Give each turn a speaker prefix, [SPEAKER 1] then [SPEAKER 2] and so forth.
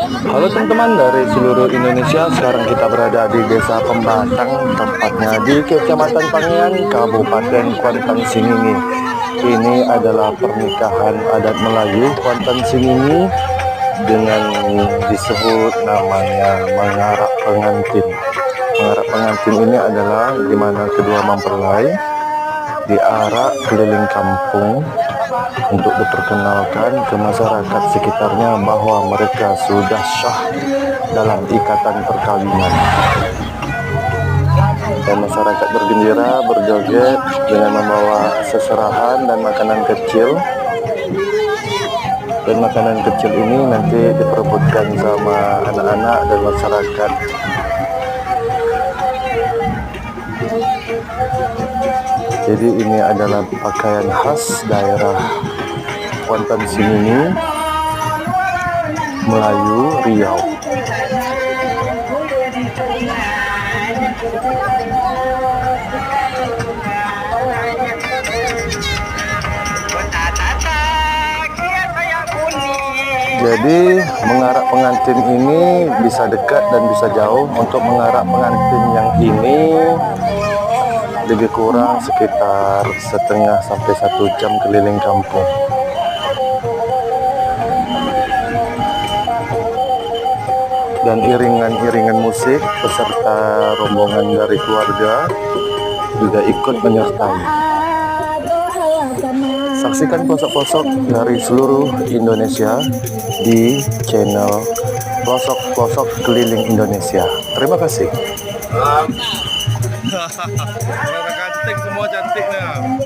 [SPEAKER 1] Halo teman-teman dari seluruh Indonesia, sekarang kita berada di Desa Pembatang, tepatnya di Kecamatan Pangean, Kabupaten Kuantan Singingi. Ini adalah pernikahan adat Melayu Kuantan Singingi dengan disebut namanya mengarak pengantin. Mengarak pengantin ini adalah di mana kedua mempelai diarak keliling kampung untuk diperkenalkan ke masyarakat sekitarnya bahwa mereka sudah syah dalam ikatan perkawinan. Dan masyarakat bergembira, berjoget dengan membawa seserahan dan makanan kecil. Dan makanan kecil ini nanti diperebutkan sama anak-anak dan masyarakat. Jadi ini adalah pakaian khas daerah Kuantan Singingi, Melayu, Riau. Jadi mengarak pengantin ini bisa dekat dan bisa jauh. Untuk mengarak pengantin yang ini lebih kurang sekitar setengah sampai 1 jam keliling kampung. Dan iringan-iringan musik beserta rombongan dari keluarga juga ikut menyertai. Saksikan pelosok-pelosok dari seluruh Indonesia di channel Pelosok-Pelosok Keliling Indonesia. Terima kasih.
[SPEAKER 2] Orang cantik semua cantiknya.